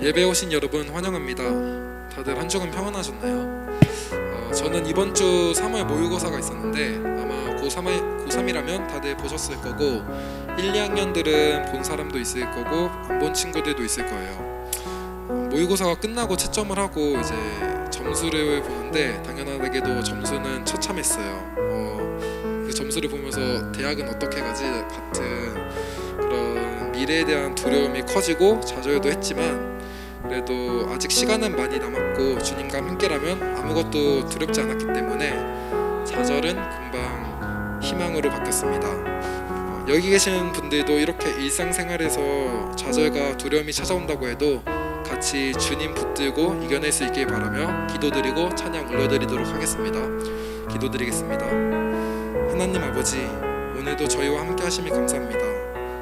예배 오신 여러분 환영합니다. 다들 한 주간 평안하셨나요? 저는 이번 주 3월 모의고사가 있었는데 아마 고3이라면 다들 보셨을 거고 1, 2학년들은 본 사람도 있을 거고 안 본 친구들도 있을 거예요. 모의고사가 끝나고 채점을 하고 이제 점수를 보는데 당연하게도 점수는 처참했어요. 그 점수를 보면서 대학은 어떻게 가지 같은 그런 미래에 대한 두려움이 커지고 좌절도 했지만 그래도 아직 시간은 많이 남았고 주님과 함께라면 아무것도 두렵지 않았기 때문에 좌절은 금방 희망으로 바뀌었습니다. 여기 계신 분들도 이렇게 일상생활에서 좌절과 두려움이 찾아온다고 해도 같이 주님 붙들고 이겨낼 수 있길 바라며 기도드리고 찬양 올려드리도록 하겠습니다. 기도드리겠습니다. 하나님 아버지, 오늘도 저희와 함께 하심이 감사합니다.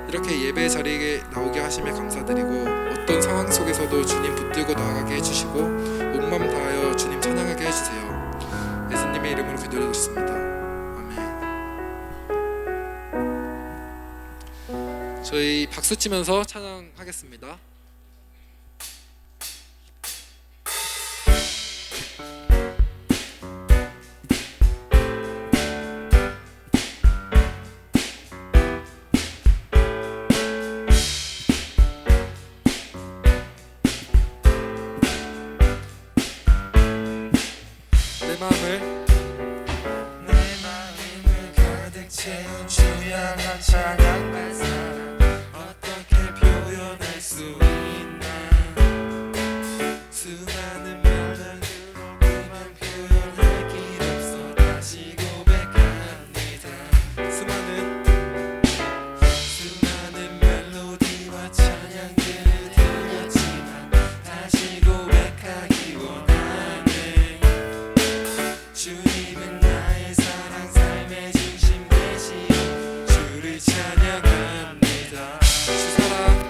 이렇게 예배 자리에 나오게 하심에 감사드리고 어떤 상황 속에서도 주님 붙들고 나아가게 해주시고 온 마음 다하여 주님 찬양하게 해주세요. 예수님의 이름으로 기도드렸습니다. 아멘. 저희 박수 치면서 찬양하겠습니다. 내 마음을 가득 채운 주야만 찬양 발사 어떻게 표현할 수 있나 수많은 말들로 그만 표현할 길 없어 다시 고백합니다 수많은 멜로디와 찬양들을 들렸지만 다시 고백하기 원하네 주님은 나의 사랑 삶의 중심 되시오 주를 찬양합니다 주 사랑해요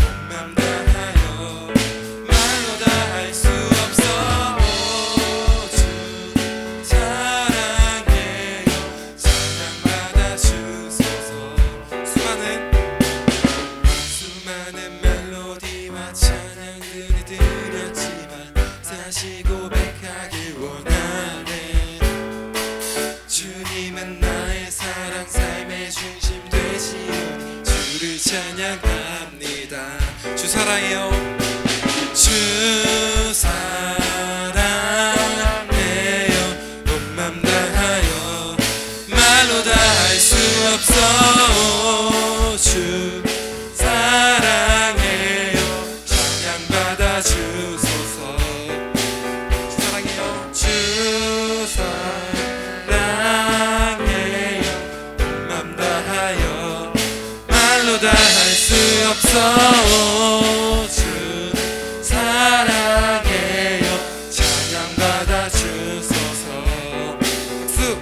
온 맘 다하여 말로 다 할 수 없어 주 사랑해요 찬양받아 주소서 수많은 멜로디와 찬양들이 들렸지만 다시 고백하길 원하네 주님은 나의 사랑 삶의 중심 되시오니 주를 찬양합니다 주 사랑해요 주 사랑해요 온 맘 다하여 말로 다 할 수 없어 주 사랑해요 찬양받아 주소서 주 사랑해요 온 맘 다하여 말로 다 할 수 없어 주 사랑해요 찬양받아 주소서 박수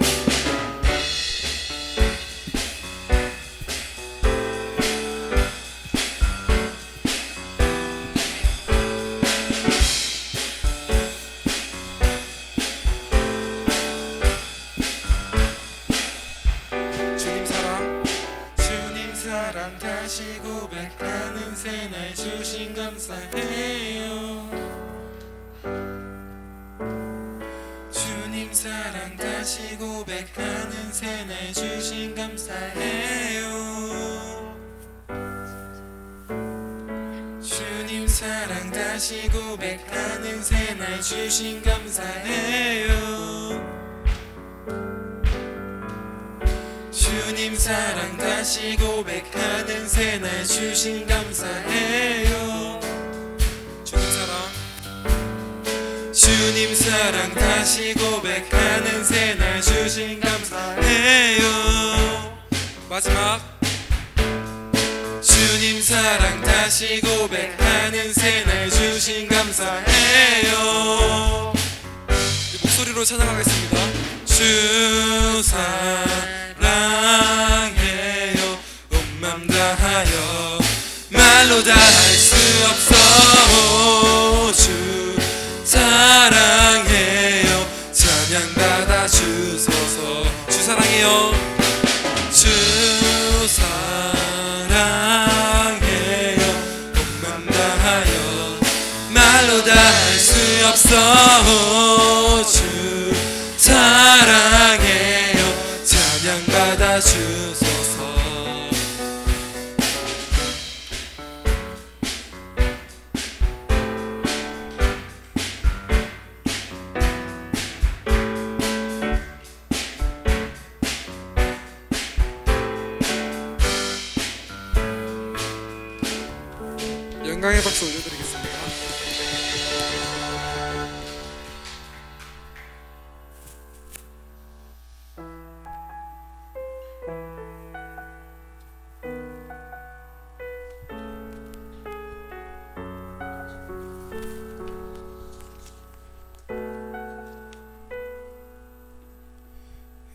주님 사랑 다시 고백하는 새날 주신 감사해요 주님 사랑 다시 고백하는 새날 주신 감사해요 주님 사랑 다시 고백하는 새날 주신 감사해요 주님 사랑 다시 고백하는 새날 주신 감사해요 주님 사랑 다시 고백하는 새날 주신 감사해요 마지막 주님 사랑 다시 고백하는 새날 주신 감사해요 목소리로 찬양하겠습니다 주 사랑해요 온 맘 다하여 말로 다 할 수 없어 주 사랑해요 찬양받아 주소서 주 사랑해요 주 없어 주 사랑해요 찬양 받아주소서 영광의 박수 올려드리겠습니다.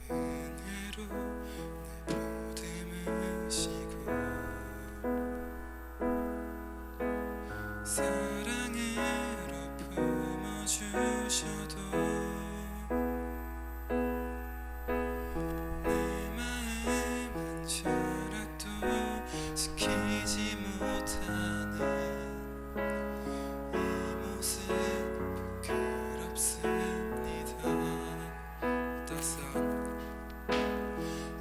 은혜로 내 보듬으시고 사랑으로 품어주셔도 내 마음 한 자락도 지키지 못하는 이 모습 부끄럽습니다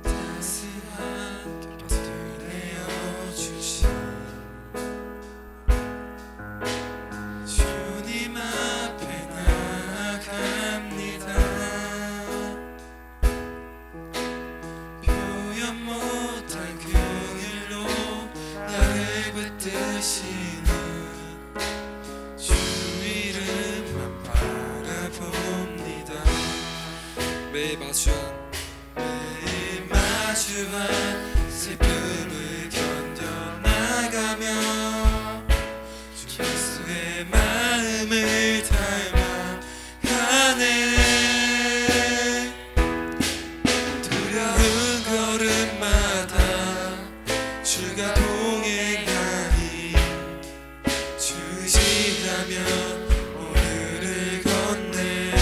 따스한 곁을 내어주신 주님 앞에 나아갑니다 표현 못할 긍휼로 나를 붙드시는 주 이름만 바라봅니다 매일 마주한 매일 마주한 슬픔을 견뎌나가며 주 예수의 마음을 닮아가네 두려운 걸음마다 주가 동행하니 주시라면 오늘을 걷네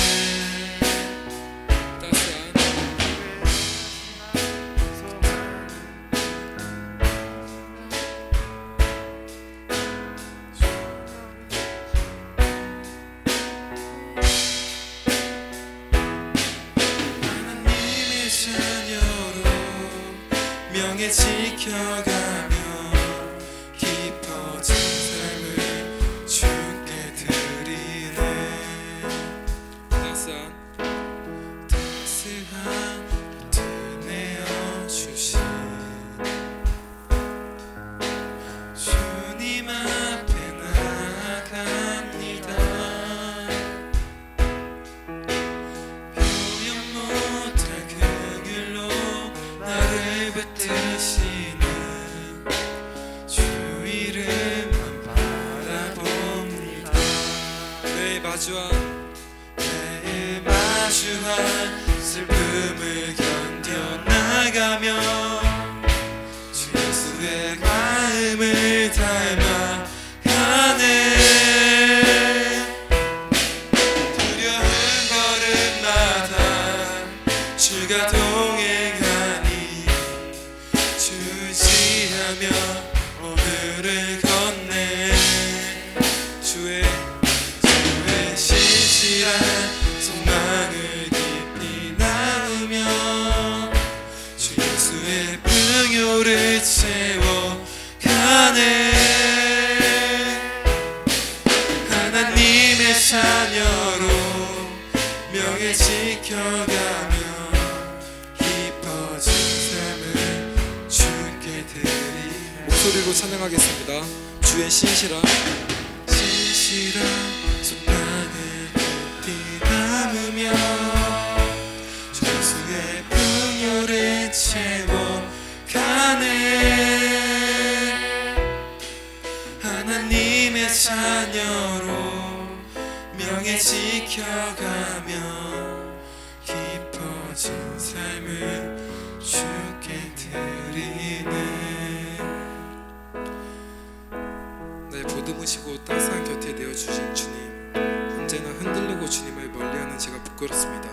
하나님의 자녀로 명예 지켜가며 깊어진 삶을 주께 드리네 따스한 곁을 내어주신 주님 앞에 나아갑니다 표현 못할 긍휼로 나를 붙드시는 주 이름만 바라봅니다 매일 마주한 매일 마주한 슬픔을 견뎌나가며 주 예수의 마음을 닮아가네 두려운 걸음마다 주가 동행하니 주시하며 오늘을 걷네 주의 신실한 소망을 깊이 나누며 주 예수의 풍요를 채워가네 하나님의 자녀로 명예 지켜가며 깊어진 삶을 주께 드리 목소리로 찬양하겠습니다. 주의 신실한 소망을 깊이 담으며 주 예수의 풍요를 채워가네 하나님의 자녀로 명예 지켜가며 깊어진 삶을 주께 드리네 내 보듬으시고 따스한 곁에 내어주신 주님, 언제나 흔들리고 주님을 멀리하는 제가 부끄럽습니다.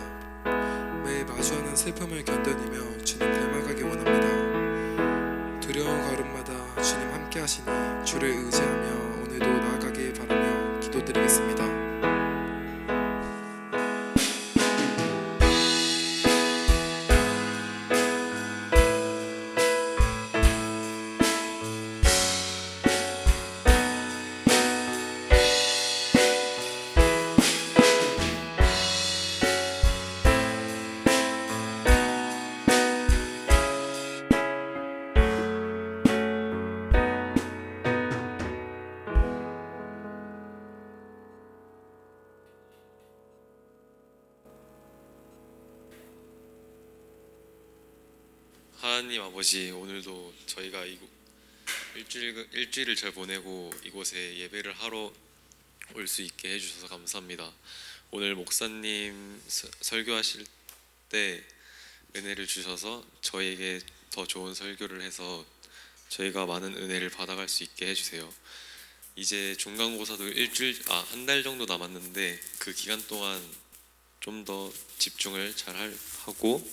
매일 마주하는 슬픔을 견뎌내며 주님 닮아가기 원합니다. 두려운 걸음마다 주님 함께 하시니 주를 의지하며 오늘도 나아가길 바라며 기도드리겠습니다. 하나님 아버지, 오늘도 저희가 일주일을 잘 보내고 이곳에 예배를 하러 올 수 있게 해주셔서 감사합니다. 오늘 목사님 설교하실 때 은혜를 주셔서 저희에게 더 좋은 설교를 해서 저희가 많은 은혜를 받아갈 수 있게 해주세요. 이제 중간고사도 한 달 정도 남았는데 그 기간 동안 좀 더 집중을 잘 하고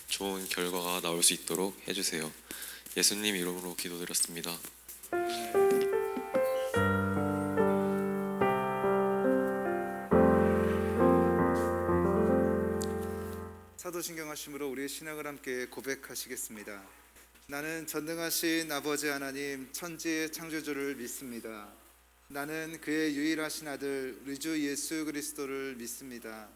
좋은 결과가 나올 수 있도록 해주세요. 예수님 이름으로 기도드렸습니다. 사도신경하심으로 우리의 신앙을 함께 고백하시겠습니다. 나는 전능하신 아버지 하나님 천지의 창조주를 믿습니다. 나는 그의 유일하신 아들 우리 주 예수 그리스도를 믿습니다.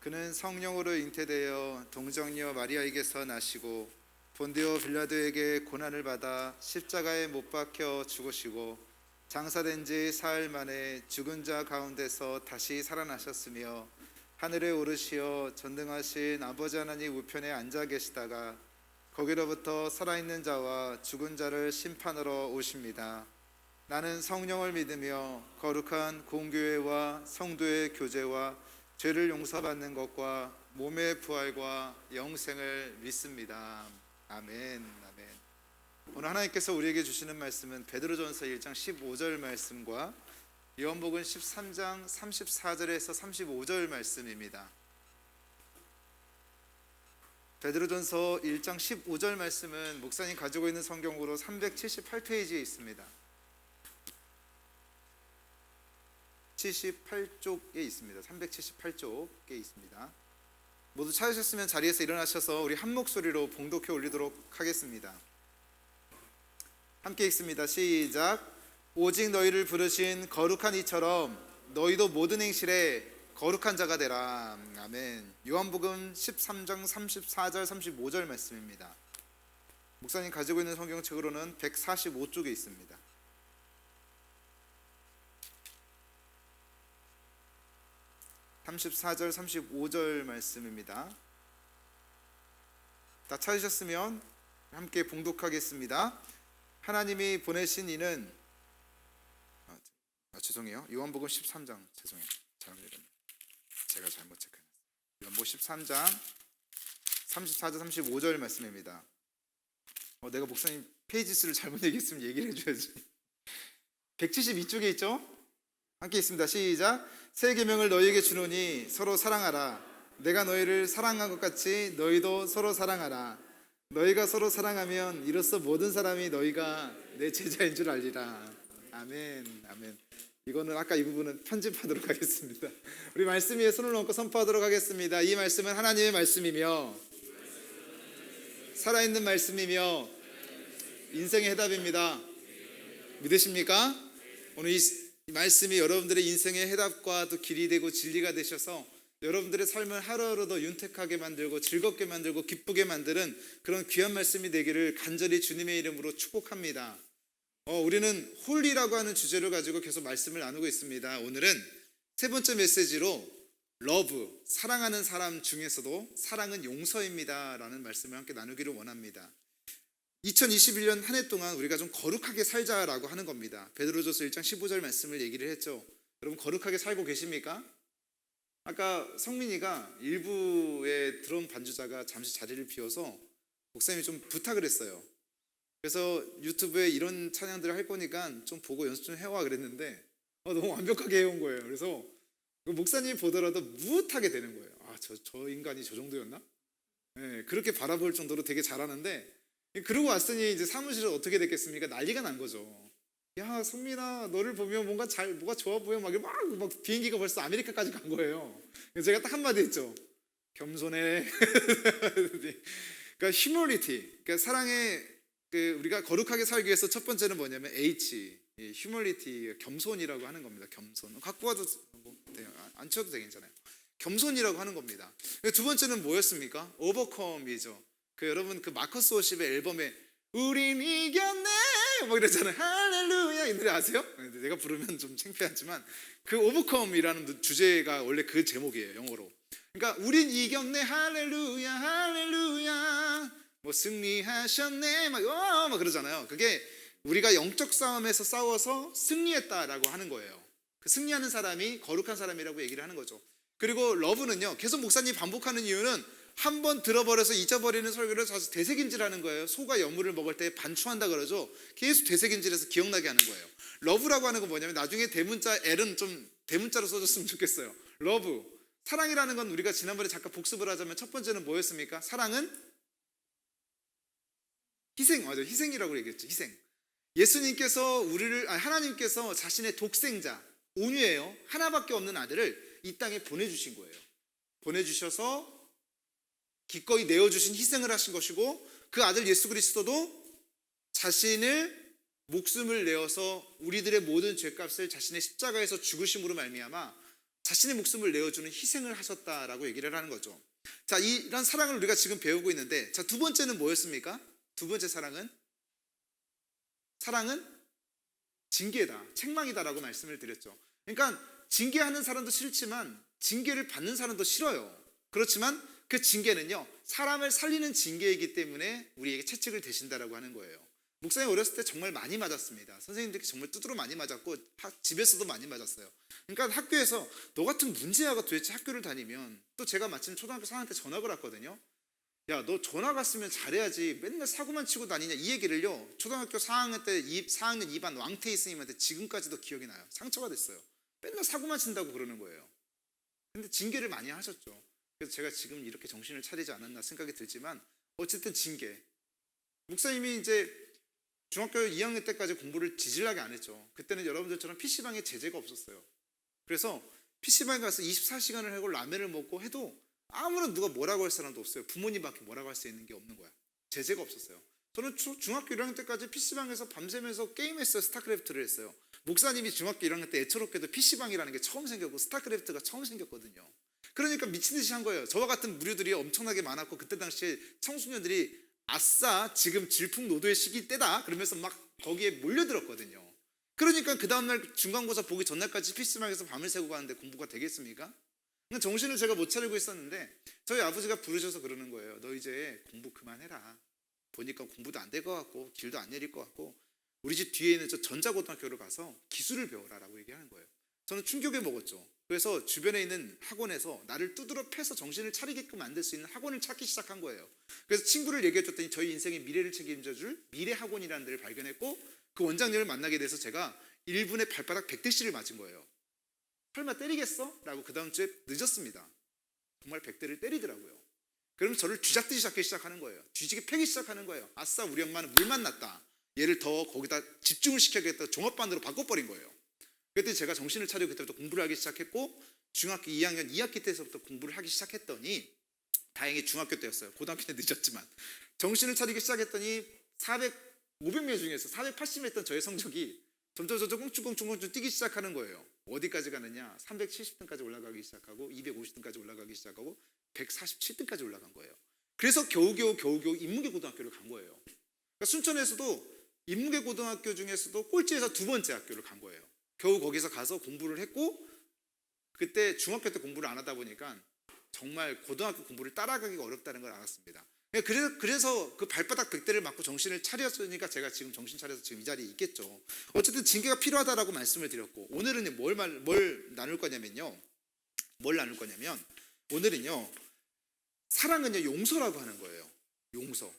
그는 성령으로 잉태되어 동정녀 마리아에게서 나시고 본디오 빌라도에게 고난을 받아 십자가에 못 박혀 죽으시고 장사된 지 사흘 만에 죽은 자 가운데서 다시 살아나셨으며 하늘에 오르시어 전능하신 아버지 하나님 우편에 앉아 계시다가 거기로부터 살아있는 자와 죽은 자를 심판하러 오십니다. 나는 성령을 믿으며 거룩한 공교회와 성도의 교제와 죄를 용서받는 것과 몸의 부활과 영생을 믿습니다. 아멘. 아멘. 오늘 하나님께서 우리에게 주시는 말씀은 베드로전서 1장 15절 말씀과 요한복음 13장 34절에서 35절 말씀입니다. 베드로전서 1장 15절 말씀은 목사님 가지고 있는 성경으로 378페이지에 있습니다. 78쪽에 있습니다. 378쪽에 있습니다. 모두 찾으셨으면 자리에서 일어나셔서 우리 한 목소리로 봉독해 올리도록 하겠습니다. 함께 읽습니다. 시작. 오직 너희를 부르신 거룩한 이처럼 너희도 모든 행실에 거룩한 자가 되라. 아멘. 요한복음 13장 34절 35절 말씀입니다. 목사님 가지고 있는 성경책으로는 145쪽에 있습니다. (34절) (35절) 말씀입니다. 다 찾으셨으면 함께 봉독하겠습니다. 하나님이 보내신 이는 죄송해요. 요한복음 13장 죄송해요. 제가 잘못 체크했어요. 요한복음 13장 34절 35절 말씀입니다. 내가 목사님 페이지 수를 잘못 얘기했으면 얘기를 해줘야지. 172쪽에 있죠? 함께 있습니다. 시작. 새 계명을 너희에게 주노니 서로 사랑하라. 내가 너희를 사랑한 것 같이 너희도 서로 사랑하라. 너희가 서로 사랑하면 이로써 모든 사람이 너희가 내 제자인 줄 알리라. 아멘. 아멘. 이거는 아까 이 부분은 편집하도록 하겠습니다. 우리 말씀 위에 손을 얹고 선포하도록 하겠습니다. 이 말씀은 하나님의 말씀이며 살아있는 말씀이며 인생의 해답입니다. 믿으십니까? 오늘 이 말씀이 여러분들의 인생의 해답과 또 길이 되고 진리가 되셔서 여러분들의 삶을 하루하루 더 윤택하게 만들고 즐겁게 만들고 기쁘게 만드는 그런 귀한 말씀이 되기를 간절히 주님의 이름으로 축복합니다. 우리는 홀리라고 하는 주제를 가지고 계속 말씀을 나누고 있습니다. 오늘은 세 번째 메시지로 러브, 사랑하는 사람 중에서도 사랑은 용서입니다 라는 말씀을 함께 나누기를 원합니다. 2021년 한 해 동안 우리가 좀 거룩하게 살자라고 하는 겁니다. 베드로전서 1장 15절 말씀을 얘기를 했죠. 여러분 거룩하게 살고 계십니까? 아까 성민이가 일부의 드럼 반주자가 잠시 자리를 비워서 목사님이 좀 부탁을 했어요. 그래서 유튜브에 이런 찬양들을 할 거니까 좀 보고 연습 좀 해와 그랬는데 너무 완벽하게 해온 거예요. 그래서 목사님이 보더라도 무엇하게 되는 거예요. 저 인간이 저 정도였나? 네, 그렇게 바라볼 정도로 되게 잘하는데 그러고 왔으니 이제 사무실은 어떻게 됐겠습니까? 난리가 난 거죠. 야 성민아 너를 보면 뭐가 좋아 보여 막 비행기가 벌써 아메리카까지 간 거예요. 그래서 제가 딱 한마디 했죠. 겸손해. 그러니까 휴머리티, 그러니까 사랑의 우리가 거룩하게 살기 위해서 첫 번째는 뭐냐면 H, 휴머리티, 겸손이라고 하는 겁니다. 겸손. 갖고 와도 안 쳐도 되겠잖아요. 겸손이라고 하는 겁니다. 두 번째는 뭐였습니까? 오버컴이죠. 여러분 마커스 워십의 앨범에 우린 이겼네 뭐 이러잖아요. 할렐루야 이 노래 아세요? 내가 부르면 좀 창피하지만 오버컴이라는 주제가 원래 그 제목이에요, 영어로. 그러니까 우린 이겼네 할렐루야 할렐루야 뭐 승리하셨네 막 그러잖아요. 그게 우리가 영적 싸움에서 싸워서 승리했다라고 하는 거예요. 그 승리하는 사람이 거룩한 사람이라고 얘기를 하는 거죠. 그리고 러브는요, 계속 목사님이 반복하는 이유는 한 번 들어버려서 잊어버리는 설교를 자주 되새김질하는 거예요. 소가 여물을 먹을 때 반추한다 그러죠. 계속 되새김질해서 기억나게 하는 거예요. 러브라고 하는 건 뭐냐면 나중에 대문자 L은 좀 대문자로 써줬으면 좋겠어요. 러브, 사랑이라는 건 우리가 지난번에 잠깐 복습을 하자면 첫 번째는 뭐였습니까? 사랑은 희생, 맞아요. 희생이라고 얘기했죠. 희생. 예수님께서 하나님께서 자신의 독생자, 온유예요, 하나밖에 없는 아들을 이 땅에 보내주신 거예요. 보내주셔서 기꺼이 내어주신 희생을 하신 것이고, 그 아들 예수 그리스도도 자신을 목숨을 내어서 우리들의 모든 죄값을 자신의 십자가에서 죽으심으로 말미암아 자신의 목숨을 내어주는 희생을 하셨다라고 얘기를 하는 거죠. 자, 이런 사랑을 우리가 지금 배우고 있는데, 자, 두 번째는 뭐였습니까? 두 번째 사랑은 징계다, 책망이다라고 말씀을 드렸죠. 그러니까 징계하는 사람도 싫지만 징계를 받는 사람도 싫어요. 그렇지만 그 징계는요, 사람을 살리는 징계이기 때문에 우리에게 채찍을 대신다라고 하는 거예요. 목사님 어렸을 때 정말 많이 맞았습니다. 선생님들께 정말 두드러 많이 맞았고 집에서도 많이 맞았어요. 그러니까 학교에서 너 같은 문제아가 도대체 학교를 다니면, 또 제가 마침 초등학교 4학년 때 전학을 왔거든요. 야, 너 전학 갔으면 잘해야지 맨날 사고만 치고 다니냐, 이 얘기를요, 초등학교 4학년 때 4학년 2반 왕태희 스님한테 지금까지도 기억이 나요. 상처가 됐어요. 맨날 사고만 친다고 그러는 거예요. 근데 징계를 많이 하셨죠. 그래서 제가 지금 이렇게 정신을 차리지 않았나 생각이 들지만, 어쨌든 징계. 목사님이 이제 중학교 2학년 때까지 공부를 지질나게 안 했죠. 그때는 여러분들처럼 PC방에 제재가 없었어요. 그래서 PC방에 가서 24시간을 하고 라면을 먹고 해도 아무런 누가 뭐라고 할 사람도 없어요. 부모님밖에 뭐라고 할 수 있는 게 없는 거야. 제재가 없었어요. 저는 중학교 1학년 때까지 PC방에서 밤새면서 게임했어요. 스타크래프트를 했어요. 목사님이 중학교 1학년 때 애처롭게도 PC방이라는 게 처음 생겼고 스타크래프트가 처음 생겼거든요. 그러니까 미친 듯이 한 거예요. 저와 같은 무료들이 엄청나게 많았고, 그때 당시에 청소년들이 아싸 지금 질풍노도의 시기 때다 그러면서 막 거기에 몰려들었거든요. 그러니까 그 다음날 중간고사 보기 전날까지 PC방에서 밤을 새고 가는데 공부가 되겠습니까? 정신을 제가 못 차리고 있었는데 저희 아버지가 부르셔서 그러는 거예요. 너 이제 공부 그만해라. 보니까 공부도 안 될 것 같고 길도 안 내릴 것 같고 우리 집 뒤에 있는 저 전자고등학교로 가서 기술을 배워라라고 얘기하는 거예요. 저는 충격을 먹었죠. 그래서 주변에 있는 학원에서 나를 두드러 패서 정신을 차리게끔 만들 수 있는 학원을 찾기 시작한 거예요. 그래서 친구를 얘기해 줬더니 저희 인생의 미래를 책임져 줄 미래학원이라는 데를 발견했고, 그 원장님을 만나게 돼서 제가 1분에 발바닥 100대씩을 맞은 거예요. 설마 때리겠어? 라고 그 다음 주에 늦었습니다. 정말 100대를 때리더라고요. 그러면 저를 쥐잡듯이 잡기 시작하는 거예요. 뒤지게 패기 시작하는 거예요. 아싸, 우리 엄마는 물만 났다. 얘를 더 거기다 집중을 시켜야겠다. 종합반으로 바꿔버린 거예요. 그랬더니 제가 정신을 차리고 그때부터 공부를 하기 시작했고, 중학교 2학년 2학기 때서부터 공부를 하기 시작했더니, 다행히 중학교 때였어요. 고등학교 때 늦었지만 정신을 차리기 시작했더니 500명 중에서 480명 했던 저의 성적이 점점 꽁충꽁충 뛰기 시작하는 거예요. 어디까지 가느냐, 370등까지 올라가기 시작하고 250등까지 올라가기 시작하고 147등까지 올라간 거예요. 그래서 겨우겨우 인문계 고등학교를 간 거예요. 그러니까 순천에서도 인문계 고등학교 중에서도 꼴찌에서 두 번째 학교를 간 거예요. 겨우 거기서 가서 공부를 했고, 그때 중학교 때 공부를 안 하다 보니까 정말 고등학교 공부를 따라가기가 어렵다는 걸 알았습니다. 그래서 그 발바닥 100대를 맞고 정신을 차렸으니까 제가 지금 정신 차려서 지금 이 자리에 있겠죠. 어쨌든 징계가 필요하다라고 말씀을 드렸고, 오늘은 뭘 나눌 거냐면요. 오늘은요, 사랑은요, 용서라고 하는 거예요. 용서.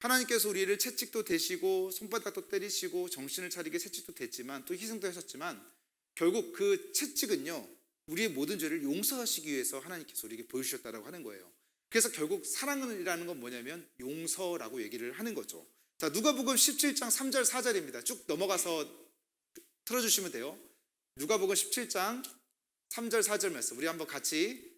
하나님께서 우리를 채찍도 대시고 손바닥도 때리시고 정신을 차리게 채찍도 댔지만 또 희생도 하셨지만, 결국 그 채찍은요, 우리의 모든 죄를 용서하시기 위해서 하나님께서 우리에게 보여주셨다라고 하는 거예요. 그래서 결국 사랑이라는 건 뭐냐면 용서라고 얘기를 하는 거죠. 자, 누가복음 17장 3절 4절입니다. 쭉 넘어가서 틀어주시면 돼요. 누가복음 17장 3절 4절 말씀 우리 한번 같이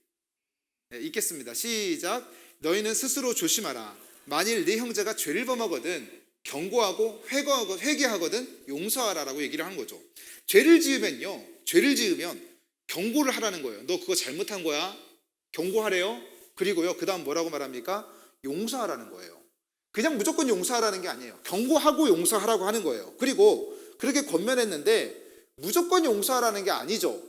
읽겠습니다. 시작. 너희는 스스로 조심하라. 만일 네 형제가 죄를 범하거든 경고하고 회개하거든 용서하라라고 얘기를 하는 거죠. 죄를 지으면 경고를 하라는 거예요. 너 그거 잘못한 거야. 경고하래요. 그리고요, 그 다음 뭐라고 말합니까? 용서하라는 거예요. 그냥 무조건 용서하라는 게 아니에요. 경고하고 용서하라고 하는 거예요. 그리고 그렇게 권면했는데 무조건 용서하라는 게 아니죠.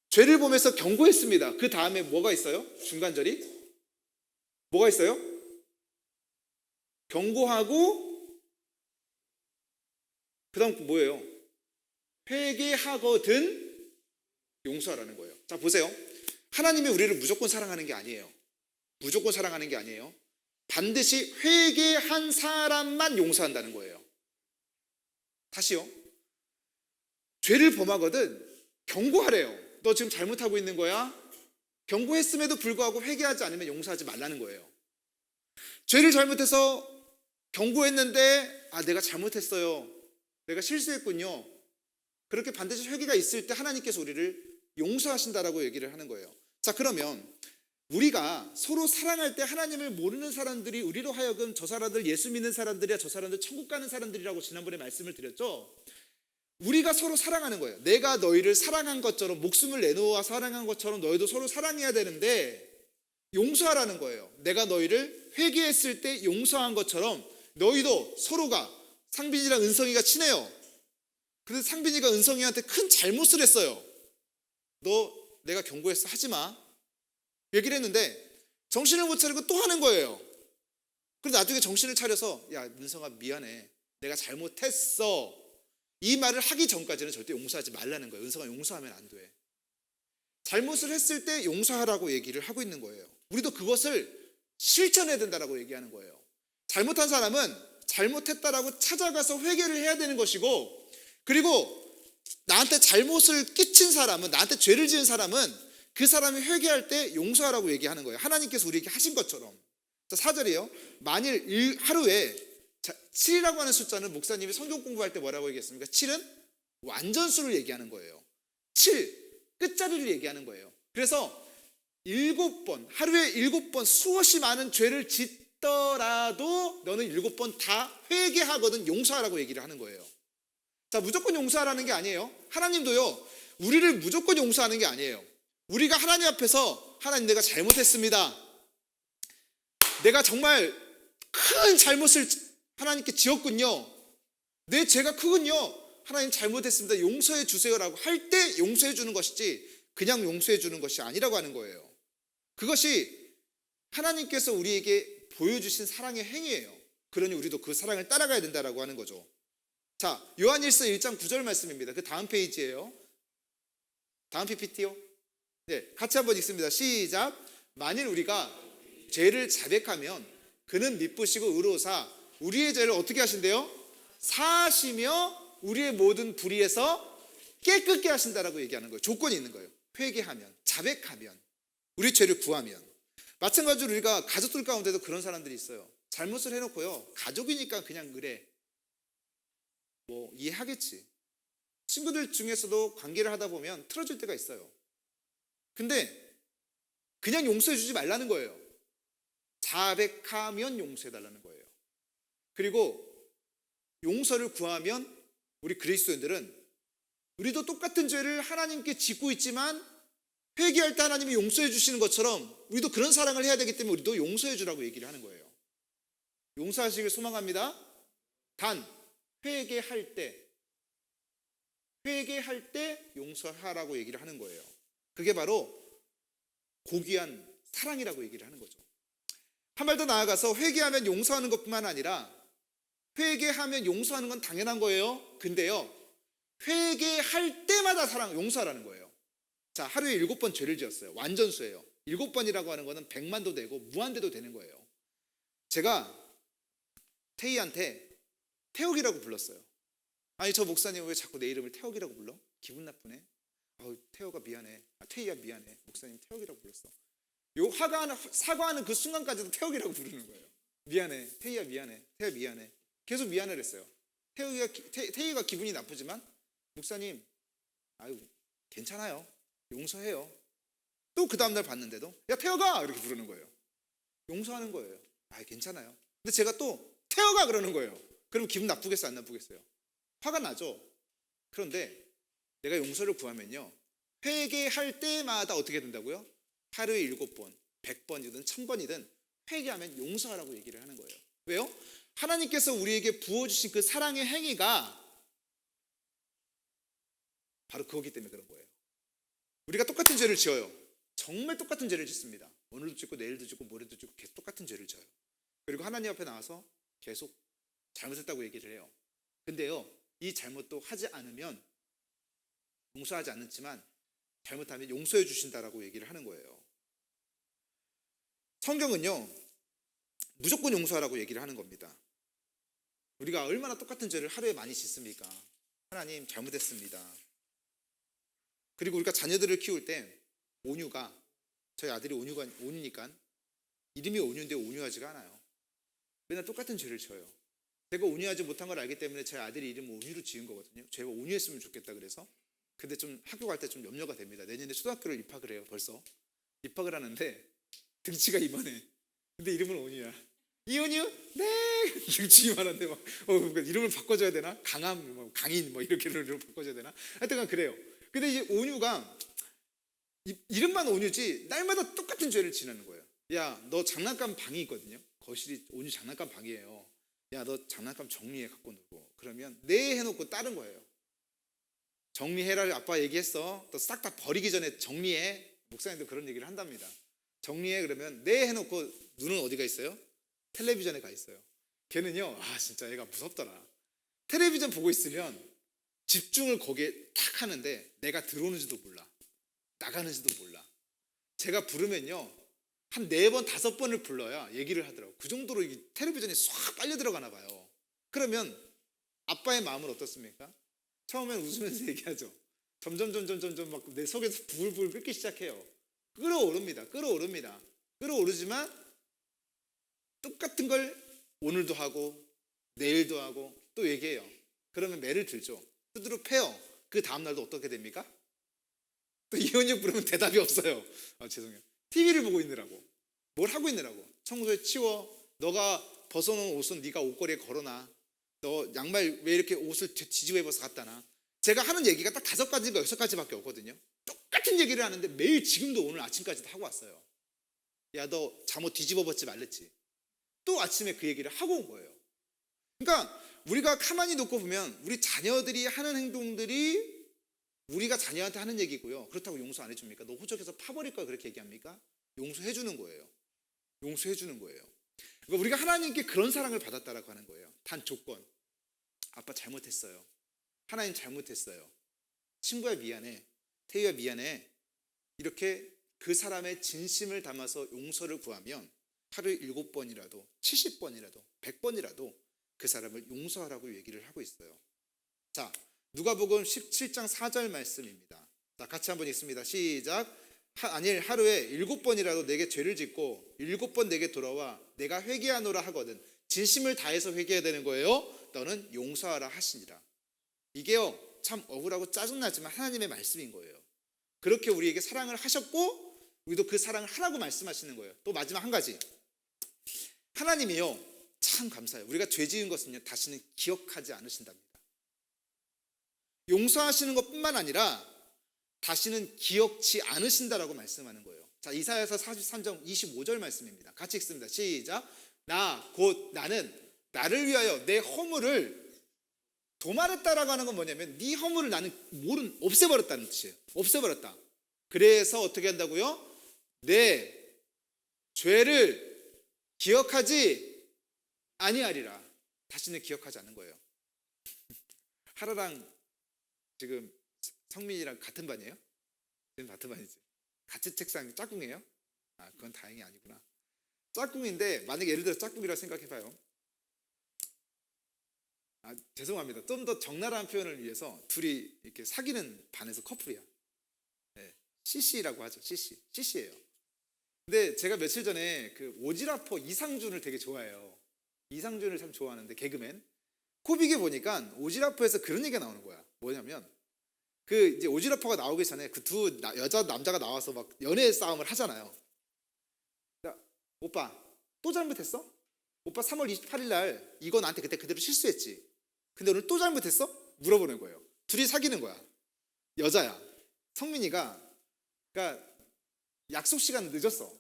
죄를 보면서 경고했습니다. 그 다음에 뭐가 있어요? 중간절이? 뭐가 있어요? 경고하고 그다음 뭐예요? 회개하거든 용서하라는 거예요. 자, 보세요. 하나님이 우리를 무조건 사랑하는 게 아니에요. 무조건 사랑하는 게 아니에요. 반드시 회개한 사람만 용서한다는 거예요. 다시요. 죄를 범하거든 경고하래요. 너 지금 잘못하고 있는 거야. 경고했음에도 불구하고 회개하지 않으면 용서하지 말라는 거예요. 죄를 잘못해서 경고했는데 내가 잘못했어요. 내가 실수했군요. 그렇게 반드시 회개가 있을 때 하나님께서 우리를 용서하신다라고 얘기를 하는 거예요. 자, 그러면 우리가 서로 사랑할 때 하나님을 모르는 사람들이 우리로 하여금 저 사람들 예수 믿는 사람들이야, 저 사람들 천국 가는 사람들이라고 지난번에 말씀을 드렸죠. 우리가 서로 사랑하는 거예요. 내가 너희를 사랑한 것처럼, 목숨을 내놓아 사랑한 것처럼 너희도 서로 사랑해야 되는데 용서하라는 거예요. 내가 너희를 회개했을 때 용서한 것처럼 너희도 서로가, 상빈이랑 은성이가 친해요. 그래서 상빈이가 은성이한테 큰 잘못을 했어요. 너 내가 경고했어, 하지 마 얘기를 했는데 정신을 못 차리고 또 하는 거예요. 그래서 나중에 정신을 차려서 야, 은성아 미안해, 내가 잘못했어, 이 말을 하기 전까지는 절대 용서하지 말라는 거예요. 은성아 용서하면 안 돼. 잘못을 했을 때 용서하라고 얘기를 하고 있는 거예요. 우리도 그것을 실천해야 된다라고 얘기하는 거예요. 잘못한 사람은 잘못했다라고 찾아가서 회개를 해야 되는 것이고, 그리고 나한테 잘못을 끼친 사람은, 나한테 죄를 지은 사람은 그 사람이 회개할 때 용서하라고 얘기하는 거예요. 하나님께서 우리에게 하신 것처럼. 자, 4절이에요. 만일 하루에 7이라고 하는 숫자는 목사님이 성경 공부할 때 뭐라고 얘기했습니까? 7은 완전수를 얘기하는 거예요. 7, 끝자리를 얘기하는 거예요. 그래서 7번, 하루에 7번 수없이 많은 죄를 짓더라도 너는 7번 다 회개하거든 용서하라고 얘기를 하는 거예요. 자, 무조건 용서하라는 게 아니에요. 하나님도요, 우리를 무조건 용서하는 게 아니에요. 우리가 하나님 앞에서 하나님 내가 잘못했습니다, 내가 정말 큰 잘못을 하나님께 지었군요, 내 죄가 크군요, 하나님 잘못했습니다, 용서해 주세요라고 할 때 용서해 주는 것이지 그냥 용서해 주는 것이 아니라고 하는 거예요. 그것이 하나님께서 우리에게 보여주신 사랑의 행위예요. 그러니 우리도 그 사랑을 따라가야 된다라고 하는 거죠. 자, 요한일서 1장 9절 말씀입니다. 그 다음 페이지예요. 다음 PPT요. 네, 같이 한번 읽습니다. 시작. 만일 우리가 죄를 자백하면 그는 미쁘시고 의로우사 우리의 죄를 어떻게 하신대요? 사하시며 우리의 모든 불의에서 깨끗게 하신다라고 얘기하는 거예요. 조건이 있는 거예요. 회개하면, 자백하면, 우리 죄를 구하면. 마찬가지로 우리가 가족들 가운데도 그런 사람들이 있어요. 잘못을 해놓고요, 가족이니까 그냥 그래, 뭐 이해하겠지. 친구들 중에서도 관계를 하다 보면 틀어질 때가 있어요. 근데 그냥 용서해 주지 말라는 거예요. 자백하면 용서해 달라는 거예요. 그리고 용서를 구하면 우리 그리스도인들은 우리도 똑같은 죄를 하나님께 짓고 있지만 회개할 때 하나님이 용서해 주시는 것처럼 우리도 그런 사랑을 해야 되기 때문에 우리도 용서해 주라고 얘기를 하는 거예요. 용서하시길 소망합니다. 단 회개할 때 용서하라고 얘기를 하는 거예요. 그게 바로 고귀한 사랑이라고 얘기를 하는 거죠. 한 발 더 나아가서 회개하면 용서하는 것뿐만 아니라 회개하면 용서하는 건 당연한 거예요. 근데요, 회개할 때마다 용서하라는 거예요. 자, 하루에 7번 죄를 지었어요. 완전수예요. 7번이라고 하는 거는 100만도 되고 무한대도 되는 거예요. 제가 태희한테 태욱이라고 불렀어요. 아니, 저 목사님 왜 자꾸 내 이름을 태욱이라고 불러? 기분 나쁘네. 태욱아 미안해. 태희야 미안해. 목사님 태욱이라고 불렀어. 요 사과하는 그 순간까지도 태욱이라고 부르는 거예요. 미안해. 태희야 미안해. 태희야 미안해. 계속 미안을 했어요. 태희가 기분이 나쁘지만 목사님, 아유 괜찮아요, 용서해요. 또 그 다음날 봤는데도 야 태혁아 이렇게 부르는 거예요. 용서하는 거예요. 아 괜찮아요. 근데 제가 또 태혁아 그러는 거예요. 그럼 기분 나쁘겠어요, 안 나쁘겠어요? 화가 나죠. 그런데 내가 용서를 구하면요, 회개할 때마다 어떻게 된다고요? 하루에 7번, 100번이든 1000번이든 회개하면 용서하라고 얘기를 하는 거예요. 왜요? 하나님께서 우리에게 부어주신 그 사랑의 행위가 바로 그거기 때문에 그런 거예요. 우리가 똑같은 죄를 지어요. 정말 똑같은 죄를 짓습니다. 오늘도 짓고 내일도 짓고 모레도 짓고 계속 똑같은 죄를 져요. 그리고 하나님 앞에 나와서 계속 잘못했다고 얘기를 해요. 근데요, 이 잘못도 하지 않으면 용서하지 않았지만 잘못하면 용서해 주신다라고 얘기를 하는 거예요. 성경은요, 무조건 용서하라고 얘기를 하는 겁니다. 우리가 얼마나 똑같은 죄를 하루에 많이 짓습니까? 하나님 잘못했습니다. 그리고 우리가 자녀들을 키울 때 온유가, 저희 아들이 온유니까 이름이 온유인데 온유하지가 않아요. 맨날 똑같은 죄를 져요. 제가 온유하지 못한 걸 알기 때문에 제 아들이 이름을 온유로 지은 거거든요. 제가 온유했으면 좋겠다 그래서. 근데 좀 학교 갈 때 좀 염려가 됩니다. 내년에 초등학교를 입학을 해요. 벌써 입학을 하는데 등치가 이만해. 근데 이름은 온유야. 이온유? 네. 등치 이만한데 막 이름을 바꿔줘야 되나? 강함, 뭐 강인, 뭐 이렇게 이름을 바꿔줘야 되나? 하여튼간 그래요. 근데 이제 온유가 이름만 온유지 날마다 똑같은 죄를 지내는 거예요. 야, 너 장난감 방이 있거든요. 거실이 온유 장난감 방이에요. 야, 너 장난감 정리해 갖고 놀고. 그러면 네 해놓고 다른 거예요. 정리해라 아빠 얘기했어. 또 싹 다 버리기 전에 정리해. 목사님도 그런 얘기를 한답니다. 정리해 그러면 네 해놓고 눈은 어디가 있어요? 텔레비전에 가 있어요. 걔는요, 아 진짜 얘가 무섭더라. 텔레비전 보고 있으면 집중을 거기에 탁 하는데 내가 들어오는지도 몰라. 나가는지도 몰라. 제가 부르면요, 한 4번, 5번을 불러야 얘기를 하더라고. 그 정도로 이 텔레비전이 싹 빨려 들어가나 봐요. 그러면 아빠의 마음은 어떻습니까? 처음엔 웃으면서 얘기하죠. 점점 막 내 속에서 부글부글 끓기 시작해요. 끌어오르지만 똑같은 걸 오늘도 하고 내일도 하고 또 얘기해요. 그러면 매를 들죠. 두드러 패요. 그 다음날도 어떻게 됩니까? 또 이혼녀 부르면 대답이 없어요. 아 죄송해요. TV를 보고 있느라고. 뭘 하고 있느라고. 청소해 치워. 너가 벗어놓은 옷은 네가 옷걸이에 걸어놔. 너 양말 왜 이렇게 옷을 뒤집어 입어서 갖다 놔. 제가 하는 얘기가 딱 5가지인가 6가지밖에 없거든요. 똑같은 얘기를 하는데 매일 지금도 오늘 아침까지도 하고 왔어요. 야, 너 잠옷 뒤집어 벗지 말랬지. 또 아침에 그 얘기를 하고 온 거예요. 그러니까 우리가 가만히 놓고 보면 우리 자녀들이 하는 행동들이 우리가 자녀한테 하는 얘기고요. 그렇다고 용서 안 해줍니까? 너 호적에서 파버릴 거야 그렇게 얘기합니까? 용서해 주는 거예요. 용서해 주는 거예요. 그러니까 우리가 하나님께 그런 사랑을 받았다라고 하는 거예요. 단 조건. 아빠 잘못했어요. 하나님 잘못했어요. 친구야 미안해. 태희야 미안해. 이렇게 그 사람의 진심을 담아서 용서를 구하면 하루에 7번이라도 70번이라도 100번이라도 그 사람을 용서하라고 얘기를 하고 있어요. 자, 누가복음 17장 4절 말씀입니다. 자, 같이 한번 읽습니다. 시작. 하루에 7번이라도 내게 죄를 짓고 7번 내게 돌아와 내가 회개하노라 하거든 진심을 다해서 회개해야 되는 거예요. 너는 용서하라 하시니라. 이게요 참 억울하고 짜증나지만 하나님의 말씀인 거예요. 그렇게 우리에게 사랑을 하셨고 우리도 그 사랑을 하라고 말씀하시는 거예요. 또 마지막 한 가지. 하나님이요 참 감사해요. 우리가 죄 지은 것은요 다시는 기억하지 않으신답니다. 용서하시는 것뿐만 아니라 다시는 기억치 않으신다라고 말씀하는 거예요. 자, 이사야서 43장 25절 말씀입니다. 같이 읽습니다. 시작. 나는 나를 위하여 내 허물을 도말했다라고 하는 건 뭐냐면 네 허물을 나는 없애버렸다는 뜻이에요. 없애버렸다. 그래서 어떻게 한다고요? 내 죄를 기억하지 아니하리라. 다시는 기억하지 않는 거예요. 하라랑 지금 성민이랑 같은 반이에요? 같은 반이지. 같이 책상 짝꿍이에요? 아, 그건 다행히 아니구나. 짝꿍인데 만약에 예를 들어서 짝꿍이라고 생각해봐요. 아, 죄송합니다. 좀 더 적나라한 표현을 위해서 둘이 이렇게 사귀는 반에서 커플이야. 네, CC라고 하죠. CC예요. 근데 제가 며칠 전에 그 오지라퍼 이상준을 되게 좋아해요. 이상준을 참 좋아하는데 개그맨. 코빅에 보니까 오지라퍼에서 그런 얘기가 나오는 거야. 뭐냐면 그 이제 오지라퍼가 나오기 전에 그 두 여자 남자가 나와서 막 연애 싸움을 하잖아요. 야, 오빠 또 잘못했어? 오빠 3월 28일 날 이거 나한테 그때 그대로 실수했지. 근데 오늘 또 잘못했어? 물어보는 거예요. 둘이 사귀는 거야. 여자야. 성민이가 그러니까 약속 시간 늦었어.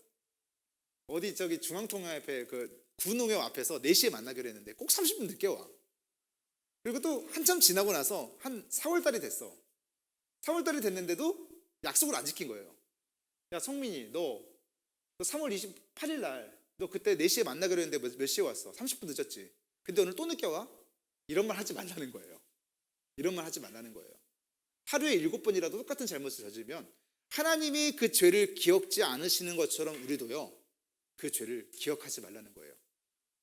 어디 저기 중앙통합회 그 구농협 앞에서 4시에 만나기로 했는데 꼭 30분 늦게 와. 그리고 또 한참 지나고 나서 한 4월 달이 됐어. 4월 달이 됐는데도 약속을 안 지킨 거예요. 야 성민이 너 3월 28일 날 너 그때 4시에 만나기로 했는데 몇 시에 왔어? 30분 늦었지. 근데 오늘 또 늦게 와? 이런 말 하지 말라는 거예요. 이런 말 하지 말라는 거예요. 하루에 7번이라도 똑같은 잘못을 저지르면 하나님이 그 죄를 기억지 않으시는 것처럼 우리도요, 그 죄를 기억하지 말라는 거예요.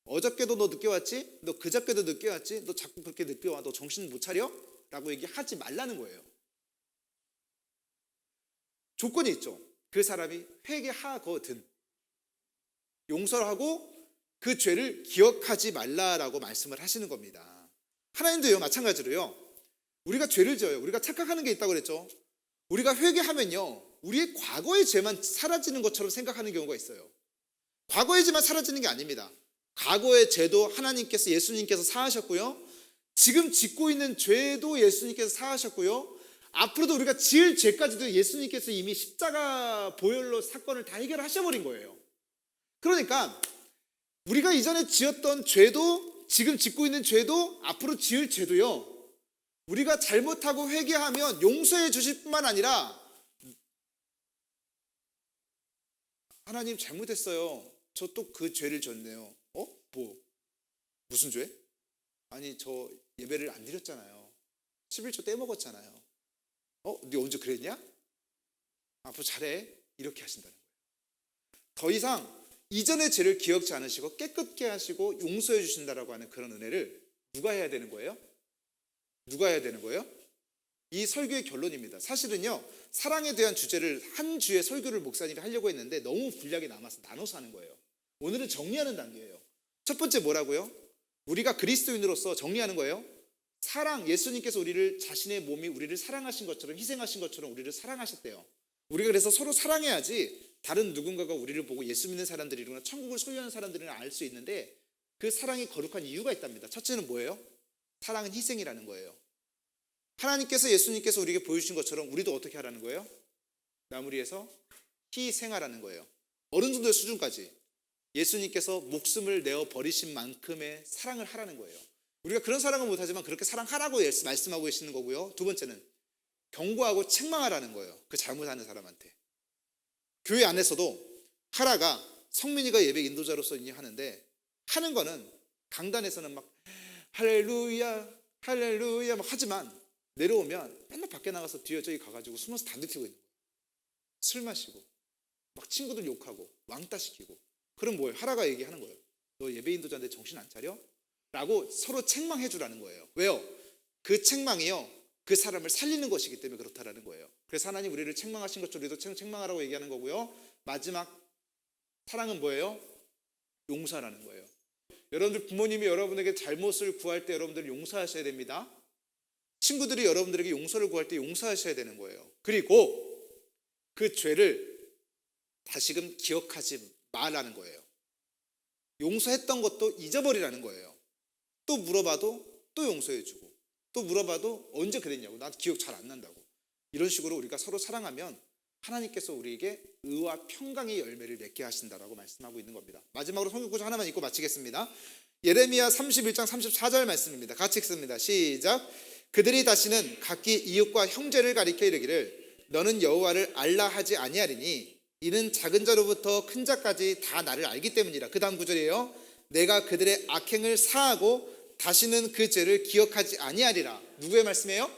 어저께도 너 늦게 왔지? 너 그저께도 늦게 왔지? 너 자꾸 그렇게 늦게 와? 너 정신 못 차려? 라고 얘기하지 말라는 거예요. 조건이 있죠. 그 사람이 회개하거든 용서를 하고 그 죄를 기억하지 말라라고 말씀을 하시는 겁니다. 하나님도요, 마찬가지로요, 우리가 죄를 져요. 우리가 착각하는 게 있다고 그랬죠. 우리가 회개하면요, 우리의 과거의 죄만 사라지는 것처럼 생각하는 경우가 있어요. 과거의 죄만 사라지는 게 아닙니다. 과거의 죄도 하나님께서, 예수님께서 사하셨고요, 지금 짓고 있는 죄도 예수님께서 사하셨고요, 앞으로도 우리가 지을 죄까지도 예수님께서 이미 십자가 보혈로 사건을 다 해결하셔버린 거예요. 그러니까 우리가 이전에 지었던 죄도, 지금 짓고 있는 죄도, 앞으로 지을 죄도요, 우리가 잘못하고 회개하면 용서해 주실 뿐만 아니라, 하나님 잘못했어요, 저 또 그 죄를 졌네요. 무슨 죄? 아니, 저 예배를 안 드렸잖아요. 11조 떼먹었잖아요. 네 언제 그랬냐? 앞으로 잘해. 이렇게 하신다는 거예요. 더 이상 이전의 죄를 기억지 않으시고 깨끗게 하시고 용서해 주신다라고 하는 그런 은혜를 누가 해야 되는 거예요? 누가 해야 되는 거예요? 이 설교의 결론입니다. 사실은요, 사랑에 대한 주제를 한 주에 설교를 목사님이 하려고 했는데 너무 분량이 남아서 나눠서 하는 거예요. 오늘은 정리하는 단계예요. 첫 번째 뭐라고요? 우리가 그리스도인으로서 정리하는 거예요. 사랑, 예수님께서 우리를, 자신의 몸이 우리를 사랑하신 것처럼, 희생하신 것처럼 우리를 사랑하셨대요. 우리가 그래서 서로 사랑해야지 다른 누군가가 우리를 보고 예수 믿는 사람들이거나 천국을 소유하는 사람들은 알 수 있는데, 그 사랑이 거룩한 이유가 있답니다. 첫째는 뭐예요? 사랑은 희생이라는 거예요. 하나님께서, 예수님께서 우리에게 보여주신 것처럼 우리도 어떻게 하라는 거예요? 남을 위해서 희생하라는 거예요. 어느 정도의 수준까지? 예수님께서 목숨을 내어 버리신 만큼의 사랑을 하라는 거예요. 우리가 그런 사랑은 못하지만 그렇게 사랑하라고 말씀하고 계시는 거고요. 두 번째는 경고하고 책망하라는 거예요. 그 잘못하는 사람한테. 교회 안에서도 하라가 성민이가 예배 인도자로서 하는데, 하는 거는 강단에서는 막 할렐루야 할렐루야 막 하지만, 내려오면 맨날 밖에 나가서 뒤에 저기 가가지고 숨어서 담배 피우고 있는 거예요. 술 마시고 막 친구들 욕하고 왕따 시키고. 그럼 뭐예요? 하라가 얘기하는 거예요. 너 예배 인도자인데 정신 안 차려? 라고 서로 책망해 주라는 거예요. 왜요? 그 책망이요, 그 사람을 살리는 것이기 때문에 그렇다라는 거예요. 그래서 하나님 우리를 책망하신 것처럼 우리도 책망하라고 얘기하는 거고요. 마지막 사랑은 뭐예요? 용서라는 거예요. 여러분들 부모님이 여러분에게 잘못을 구할 때 여러분들 용서하셔야 됩니다. 친구들이 여러분들에게 용서를 구할 때 용서하셔야 되는 거예요. 그리고 그 죄를 다시금 기억하지 말라는 거예요. 용서했던 것도 잊어버리라는 거예요. 또 물어봐도 또 용서해주고, 또 물어봐도 언제 그랬냐고, 나 기억 잘 안 난다고. 이런 식으로 우리가 서로 사랑하면 하나님께서 우리에게 의와 평강의 열매를 맺게 하신다라고 말씀하고 있는 겁니다. 마지막으로 성경 구절 하나만 읽고 마치겠습니다. 예레미야 31장 34절 말씀입니다. 같이 읽습니다. 시작. 그들이 다시는 각기 이웃과 형제를 가리켜 이르기를 너는 여호와를 알라 하지 아니하리니 이는 작은 자로부터 큰 자까지 다 나를 알기 때문이라. 그 다음 구절이에요. 내가 그들의 악행을 사하고 다시는 그 죄를 기억하지 아니하리라. 누구의 말씀이에요?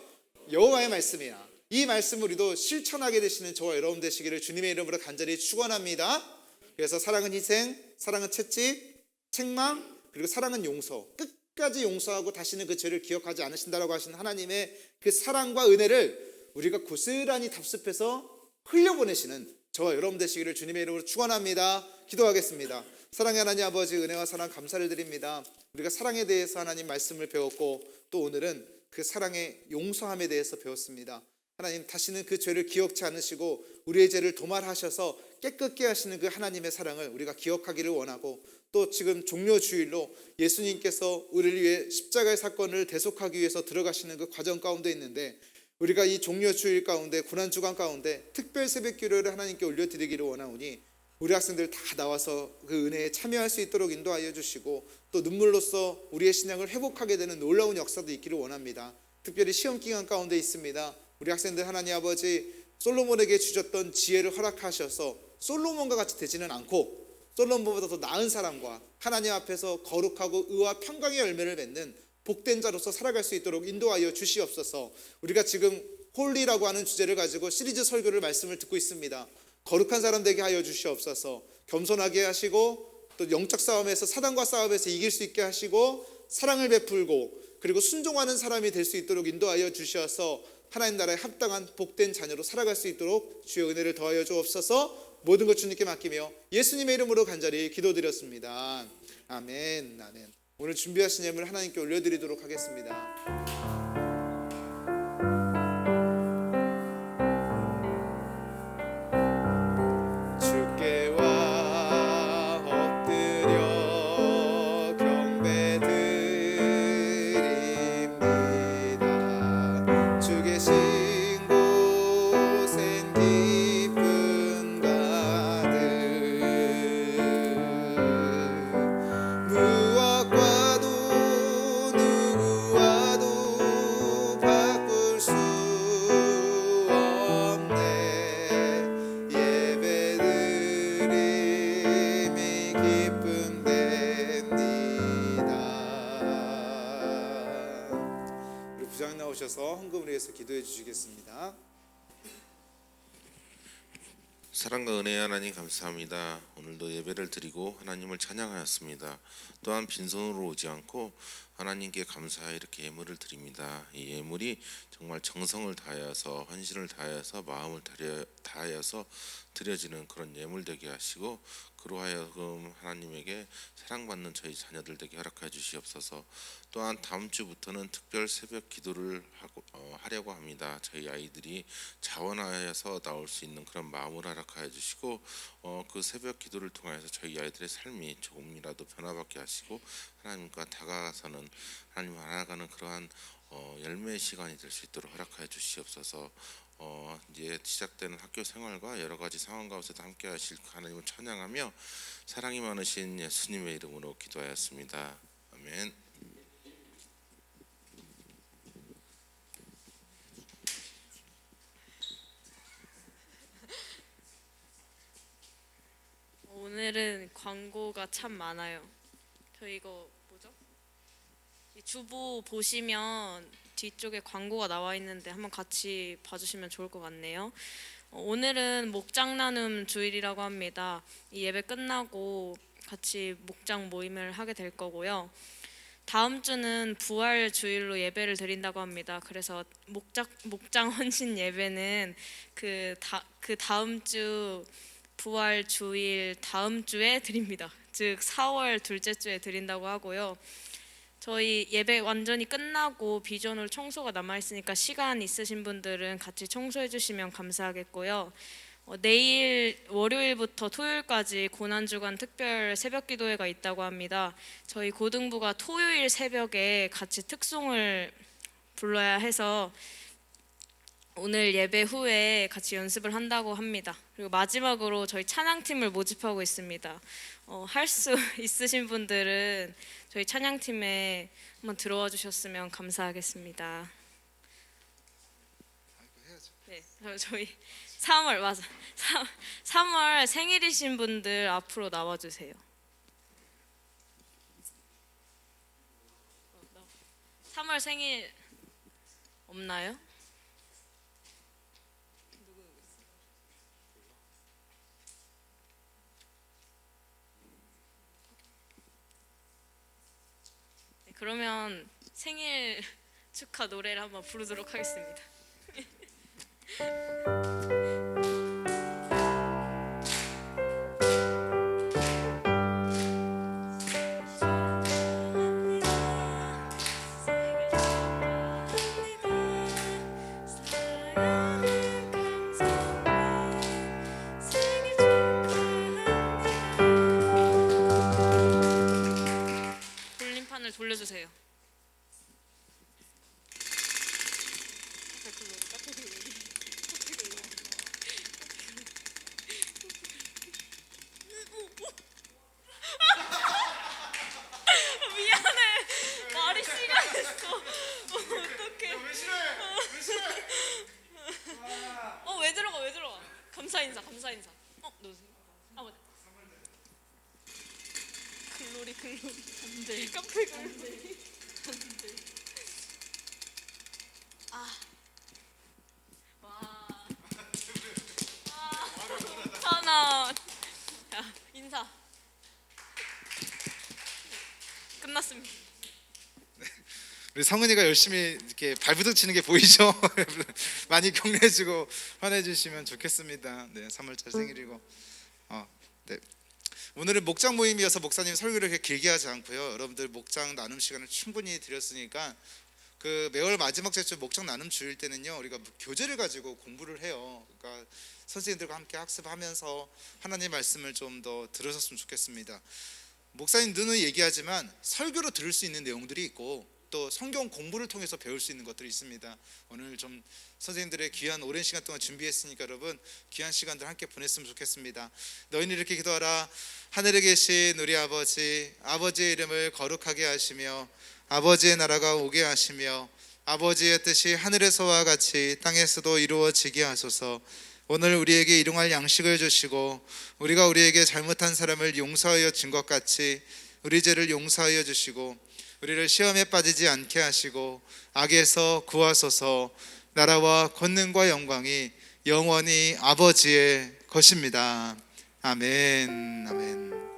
여호와의 말씀이야. 이 말씀을 우리도 실천하게 되시는 저와 여러분 되시기를 주님의 이름으로 간절히 축원합니다. 그래서 사랑은 희생, 사랑은 채찍, 책망, 그리고 사랑은 용서. 끝까지 용서하고 다시는 그 죄를 기억하지 않으신다라고 하신 하나님의 그 사랑과 은혜를 우리가 고스란히 답습해서 흘려보내시는 저와 여러분 되시기를 주님의 이름으로 축원합니다. 기도하겠습니다. 사랑의 하나님 아버지, 은혜와 사랑 감사를 드립니다. 우리가 사랑에 대해서 하나님 말씀을 배웠고, 또 오늘은 그 사랑의 용서함에 대해서 배웠습니다. 하나님, 다시는 그 죄를 기억지 않으시고 우리의 죄를 도말하셔서 깨끗게 하시는 그 하나님의 사랑을 우리가 기억하기를 원하고, 또 지금 종료주일로 예수님께서 우리를 위해 십자가의 사건을 대속하기 위해서 들어가시는 그 과정 가운데 있는데, 우리가 이 종료주일 가운데, 고난주간 가운데 특별 새벽기도를 하나님께 올려드리기를 원하오니 우리 학생들 다 나와서 그 은혜에 참여할 수 있도록 인도하여 주시고, 또 눈물로써 우리의 신앙을 회복하게 되는 놀라운 역사도 있기를 원합니다. 특별히 시험기간 가운데 있습니다. 우리 학생들 하나님 아버지, 솔로몬에게 주셨던 지혜를 허락하셔서 솔로몬과 같이 되지는 않고 솔로몬보다 더 나은 사람과 하나님 앞에서 거룩하고 의와 평강의 열매를 맺는 복된 자로서 살아갈 수 있도록 인도하여 주시옵소서. 우리가 지금 홀리라고 하는 주제를 가지고 시리즈 설교를 말씀을 듣고 있습니다. 거룩한 사람 되게 하여 주시옵소서. 겸손하게 하시고 또 영적 싸움에서 사단과 싸움에서 이길 수 있게 하시고 사랑을 베풀고 그리고 순종하는 사람이 될 수 있도록 인도하여 주셔서 하나님 나라에 합당한 복된 자녀로 살아갈 수 있도록 주의 은혜를 더하여 주옵소서. 모든 것 주님께 맡기며 예수님의 이름으로 간절히 기도드렸습니다. 아멘. 아멘. 오늘 준비하신 예물 하나님께 올려드리도록 하겠습니다. 나오셔서 헌금을 위해서 기도해 주시겠습니다. 사랑과 은혜의 하나님 감사합니다. 오늘도 예배를 드리고 하나님을 찬양하였습니다. 또한 빈손으로 오지 않고 하나님께 감사하여 이렇게 예물을 드립니다. 이 예물이 정말 정성을 다하여서 헌신을 다하여서 마음을 다하여서 드려지는 그런 예물 되게 하시고 그로 하여금 하나님에게 사랑받는 저희 자녀들 되게 허락하여 주시옵소서. 또한 다음 주부터는 특별 새벽 기도를 하려고 합니다. 저희 아이들이 자원하여서 나올 수 있는 그런 마음을 허락하여 주시고 그 새벽 기도를 통해서 저희 아이들의 삶이 조금이라도 변화받게 하시고 하나님과 다가가서는 하나님을 알아가는 그러한 열매의 시간이 될 수 있도록 허락하여 주시옵소서. 이제 시작되는 학교 생활과 여러 가지 상황 가운데도 함께 하실 하나님을 찬양하며 사랑이 많으신 예수님의 이름으로 기도하였습니다. 아멘. 오늘은 광고가 참 많아요. 저 이거 뭐죠? 이 주보 보시면 뒤쪽에 광고가 나와 있는데 한번 같이 봐주시면 좋을 것 같네요. 오늘은 목장 나눔 주일이라고 합니다. 이 예배 끝나고 같이 목장 모임을 하게 될 거고요. 다음 주는 부활 주일로 예배를 드린다고 합니다. 그래서 목장 헌신 예배는 그 다음 주 부활 주일 다음 주에 드립니다. 즉 4월 둘째 주에 드린다고 하고요. 저희 예배 완전히 끝나고 비전홀 청소가 남아있으니까 시간 있으신 분들은 같이 청소해 주시면 감사하겠고요. 내일 월요일부터 토요일까지 고난주간 특별 새벽 기도회가 있다고 합니다. 저희 고등부가 토요일 새벽에 같이 특송을 불러야 해서 오늘 예배 후에 같이 연습을 한다고 합니다. 그리고 마지막으로 저희 찬양팀을 모집하고 있습니다. 할 수 있으신 분들은 저희 찬양팀에 한번 들어와 주셨으면 감사하겠습니다. 네, 저희 3월 생일이신 분들 앞으로 나와 주세요. 3월 생일 없나요? 그러면 생일 축하 노래를 한번 부르도록 하겠습니다. 돌려주세요. 미안해. 말이 시간했어. 어떡해. 왜 싫어해? 왜 들어가? 감사 인사. 누구세요? 맞아. 글로리 안돼 카페 글로리 안돼 하나 야 인사 끝났습니다. 우리 성은이가 열심히 이렇게 발부둥 치는 게 보이죠? 많이 격려해주고 환해주시면 좋겠습니다. 네, 3월달 생일이고. 네. 오늘은 목장 모임이어서 목사님 설교를 그렇게 길게 하지 않고요. 여러분들 목장 나눔 시간을 충분히 드렸으니까 그 매월 마지막 주 목장 나눔 주일 때는요, 우리가 교재를 가지고 공부를 해요. 그러니까 선생님들과 함께 학습하면서 하나님 말씀을 좀 더 들으셨으면 좋겠습니다. 목사님 늘은 얘기하지만 설교로 들을 수 있는 내용들이 있고 또 성경 공부를 통해서 배울 수 있는 것들이 있습니다. 오늘 좀 선생님들의 귀한 오랜 시간 동안 준비했으니까 여러분 귀한 시간들 함께 보냈으면 좋겠습니다. 너희는 이렇게 기도하라. 하늘에 계신 우리 아버지, 아버지의 이름을 거룩하게 하시며 아버지의 나라가 오게 하시며 아버지의 뜻이 하늘에서와 같이 땅에서도 이루어지게 하소서. 오늘 우리에게 일용할 양식을 주시고 우리가 우리에게 잘못한 사람을 용서하여 준 것 같이 우리 죄를 용서하여 주시고 우리를 시험에 빠지지 않게 하시고 악에서 구하소서. 나라와 권능과 영광이 영원히 아버지의 것입니다. 아멘. 아멘.